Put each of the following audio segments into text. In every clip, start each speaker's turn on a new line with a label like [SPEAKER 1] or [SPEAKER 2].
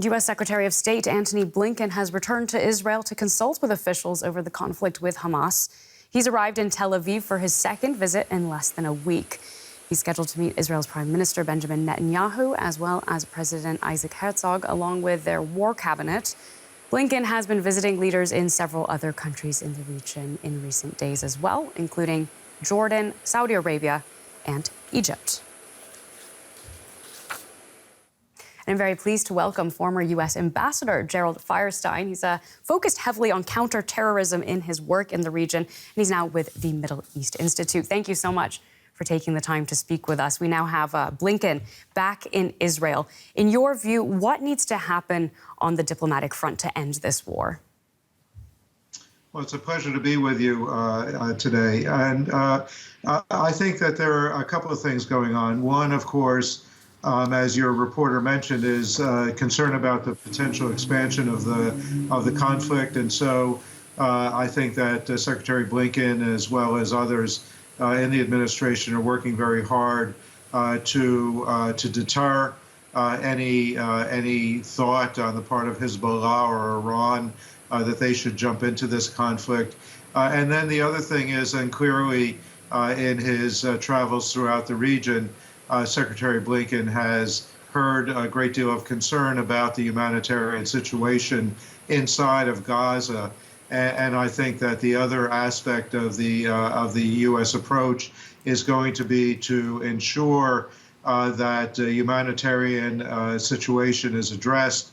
[SPEAKER 1] U.S. Secretary of State Antony Blinken has returned to Israel to consult with officials over the conflict with Hamas. He's arrived in Tel Aviv for his second visit in less than a week. He's scheduled to meet Israel's Prime Minister Benjamin Netanyahu, as well as President Isaac Herzog, along with their war cabinet. Blinken has been visiting leaders in several other countries in the region in recent days as well, including Jordan, Saudi Arabia, and Egypt. I'm very pleased to welcome former U.S. Ambassador Gerald Feierstein. He's focused heavily on counterterrorism in his work in the region, and he's now with the Middle East Institute. Thank you so much for taking the time to speak with us. We now have Blinken back in Israel. In your view, what needs to happen on the diplomatic front to end this war?
[SPEAKER 2] Well, it's a pleasure to be with you today. And I think that there are a couple of things going on. One, of course, as your reporter mentioned, is concern about the potential expansion of the conflict. And so I think that Secretary Blinken, as well as others in the administration, are working very hard to deter any thought on the part of Hezbollah or Iran that they should jump into this conflict. And then the other thing is, and clearly in his travels throughout the region, Secretary Blinken has heard a great deal of concern about the humanitarian situation inside of Gaza. And I think that the other aspect of the U.S. approach is going to be to ensure that the humanitarian situation is addressed,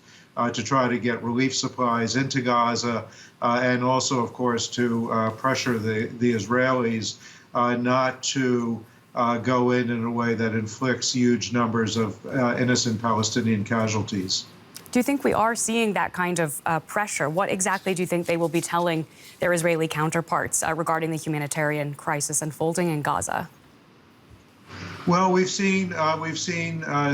[SPEAKER 2] to try to get relief supplies into Gaza, and also, of course, to pressure the Israelis not to go in a way that inflicts huge numbers of innocent Palestinian casualties.
[SPEAKER 1] Do you think we are seeing that kind of pressure? What exactly do you think they will be telling their Israeli counterparts regarding the humanitarian crisis unfolding in Gaza?
[SPEAKER 2] Well, we've seen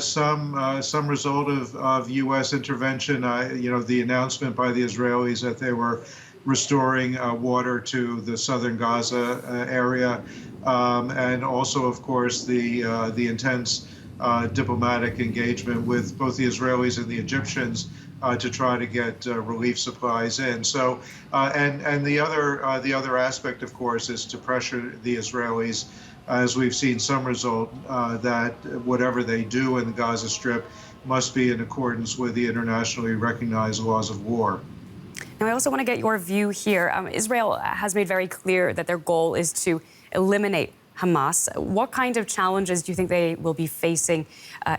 [SPEAKER 2] some result of U.S. intervention. The announcement by the Israelis that they were restoring water to the southern Gaza area, and also, of course, the intense diplomatic engagement with both the Israelis and the Egyptians to try to get relief supplies in. So, and the other aspect, of course, is to pressure the Israelis, as we've seen some result that whatever they do in the Gaza Strip must be in accordance with the internationally recognized laws of war.
[SPEAKER 1] Now, I also want to get your view here. Israel has made very clear that their goal is to eliminate Hamas. What kind of challenges do you think they will be facing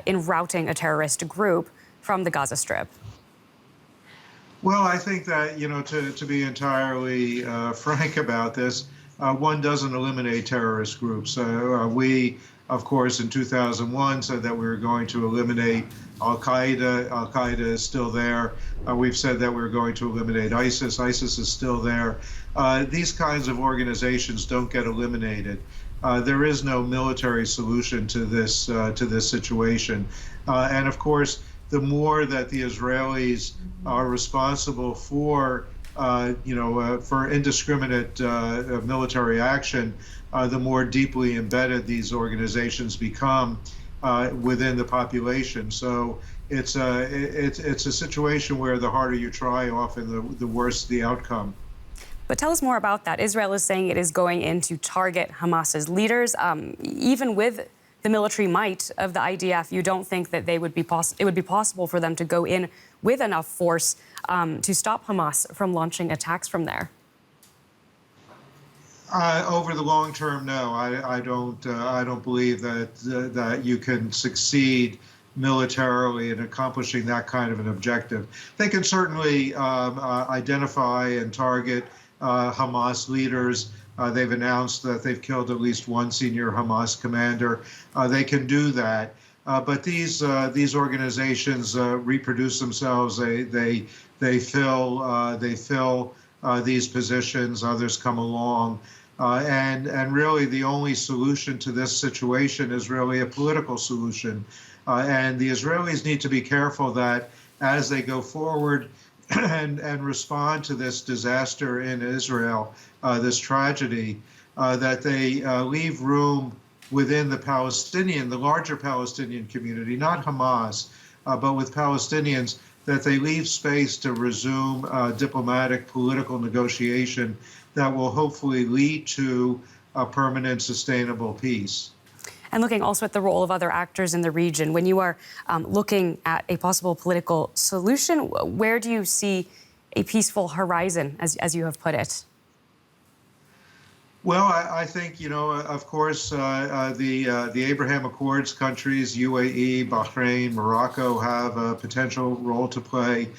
[SPEAKER 1] in routing a terrorist group from the Gaza Strip?
[SPEAKER 2] Well, I think that, to be entirely frank about this, one doesn't eliminate terrorist groups. We, of course, in 2001 said that we were going to eliminate Al-Qaeda. Al-Qaeda is still there. We've said that we're going to eliminate ISIS. ISIS is still there. These kinds of organizations don't get eliminated. There is no military solution to this situation. And of course, the more that the Israelis are responsible for indiscriminate military action, the more deeply embedded these organizations become within the population. So it's a situation where the harder you try, often the worse the outcome.
[SPEAKER 1] But tell us more about that. Israel is saying it is going in to target Hamas's leaders, even with the military might of the IDF. You don't think that it would be possible for them to go in with enough force to stop Hamas from launching attacks from there?
[SPEAKER 2] Over the long term, no. I don't believe that you can succeed militarily in accomplishing that kind of an objective. They can certainly identify and target Hamas leaders. They've announced that they've killed at least one senior Hamas commander. They can do that. But these organizations reproduce themselves. They fill these positions. Others come along, and really the only solution to this situation is really a political solution. And the Israelis need to be careful that as they go forward and respond to this disaster in Israel, this tragedy, that they leave room within the larger Palestinian community, not Hamas, but with Palestinians, that they leave space to resume diplomatic, political negotiation that will hopefully lead to a permanent, sustainable peace.
[SPEAKER 1] And looking also at the role of other actors in the region, when you are looking at a possible political solution, where do you see a peaceful horizon, as you have put it?
[SPEAKER 2] Well, I think, of course, the Abraham Accords countries, UAE, Bahrain, Morocco, have a potential role to play,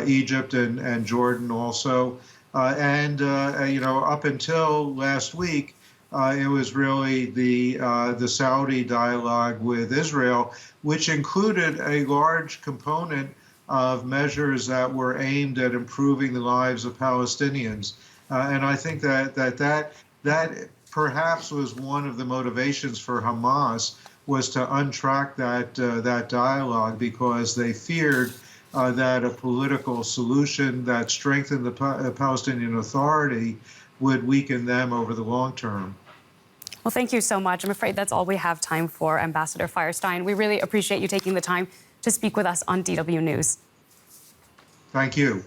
[SPEAKER 2] Egypt and Jordan also. Up until last week, it was really the Saudi dialogue with Israel, which included a large component of measures that were aimed at improving the lives of Palestinians. And I think that perhaps was one of the motivations for Hamas, was to untrack that dialogue, because they feared that a political solution that strengthened the Palestinian Authority would weaken them over the long term.
[SPEAKER 1] Well, thank you so much. I'm afraid that's all we have time for, Ambassador Feierstein. We really appreciate you taking the time to speak with us on DW News.
[SPEAKER 2] Thank you.